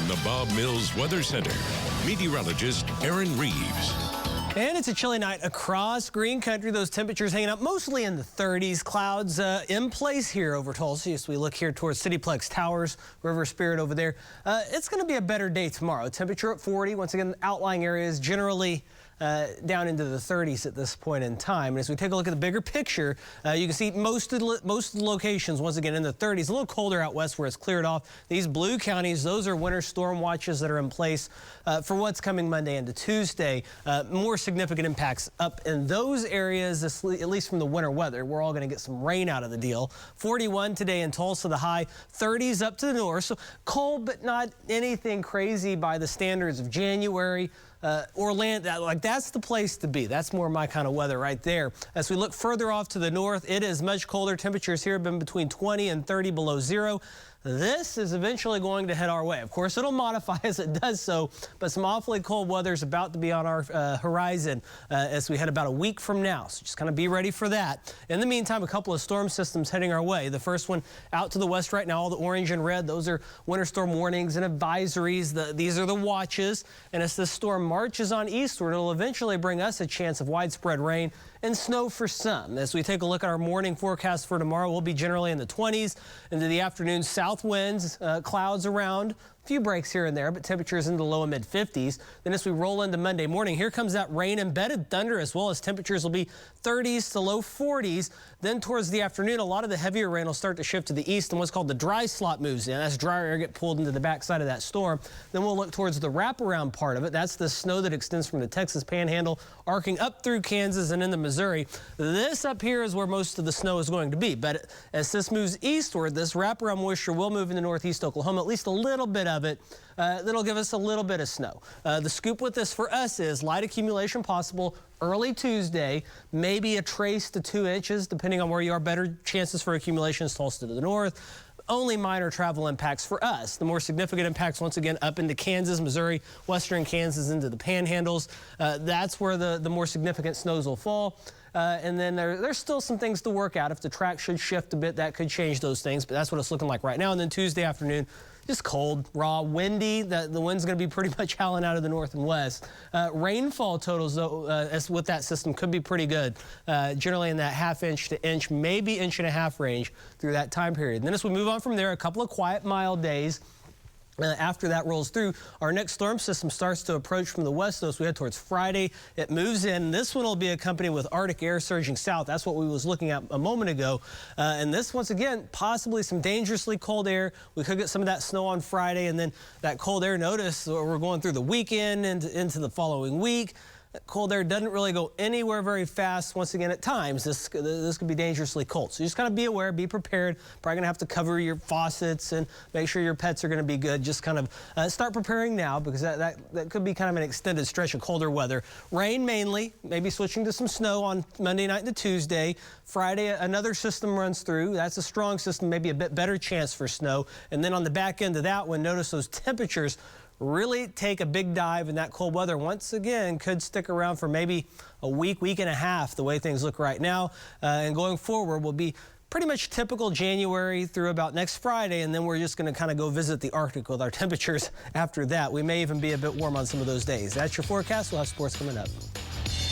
the Bob Mills Weather Center, meteorologist Aaron Reeves. And it's a chilly night across green country. Those temperatures hanging up mostly in the 30s. Clouds in place here over Tulsa as we look here towards Cityplex Towers, River Spirit over there. It's going to be a better day tomorrow. Temperature at 40. Once again, outlying areas generally down into the 30s at this point in time. And as we take a look at the bigger picture, you can see most of the locations, once again, in the 30s. A little colder out west where it's cleared off. These blue counties, those are winter storm watches that are in place for what's coming Monday into Tuesday. More significant impacts up in those areas, at least from the winter weather. We're all going to get some rain out of the deal. 41 today in Tulsa, the high. 30s up to the north. So cold, but not anything crazy by the standards of January. Orlando, that's the place to be. That's more my kind of weather right there. As we look further off to the north, it is much colder. Temperatures here have been between 20 and 30 below zero. This is eventually going to head our way. Of course, it'll modify as it does so, but some awfully cold weather is about to be on our horizon as we head about a week from now. So just kind of be ready for that. In the meantime, a couple of storm systems heading our way. The first one out to the west right now, all the orange and red, those are winter storm warnings and advisories. These are the watches. And as this storm marches on eastward, it'll eventually bring us a chance of widespread rain and snow for some. As we take a look at our morning forecast for tomorrow, we'll be generally in the 20s into the afternoon. South winds, clouds around. A few breaks here and there, but temperatures in the low and mid 50s. Then as we roll into Monday morning, here comes that rain embedded thunder, as well as temperatures will be 30s to low 40s. Then towards the afternoon, a lot of the heavier rain will start to shift to the east, and what's called the dry slot moves in. That's drier air get pulled into the backside of that storm. Then we'll look towards the wraparound part of it. That's the snow that extends from the Texas Panhandle, arcing up through Kansas and into Missouri. This up here is where most of the snow is going to be. But as this moves eastward, this wraparound moisture will move into northeast Oklahoma, at least a little bit of it. That'll give us a little bit of snow. The scoop with this for us is light accumulation possible early Tuesday, maybe a trace to 2 inches, depending on where you are. Better chances for accumulations Tulsa to the north. Only minor travel impacts for us. The more significant impacts, once again, up into Kansas, Missouri, western Kansas, into the panhandles. That's where the more significant snows will fall. And then there's still some things to work out. If the track should shift a bit, that could change those things. But that's what it's looking like right now. And then Tuesday afternoon, just cold, raw, windy. The wind's going to be pretty much howling out of the north and west. Rainfall totals, though, as with that system, could be pretty good. Generally in that ½ to inch, maybe inch-and-a-half range through that time period. And then as we move on from there, a couple of quiet, mild days. After that rolls through, our next storm system starts to approach from the west as we head towards Friday. It moves in. This one will be accompanied with Arctic air surging south. That's what we was looking at a moment ago. And this, once again, possibly some dangerously cold air. We could get some of that snow on Friday, and then that cold air, notice we're going through the weekend and into the following week. That cold air doesn't really go anywhere very fast. Once again, at times, this could be dangerously cold. So you just got to be aware, be prepared. Probably going to have to cover your faucets and make sure your pets are going to be good. Just kind of start preparing now, because that could be kind of an extended stretch of colder weather. Rain mainly, maybe switching to some snow on Monday night into Tuesday. Friday, another system runs through. That's a strong system, maybe a bit better chance for snow. And then on the back end of that one, notice those temperatures really take a big dive, and that cold weather once again could stick around for maybe a week, week and a half, the way things look right now. And going forward will be pretty much typical January through about next Friday, and then we're just going to kind of go visit the Arctic with our temperatures after that. We may even be a bit warm on some of those days. That's your forecast. We'll have sports coming up.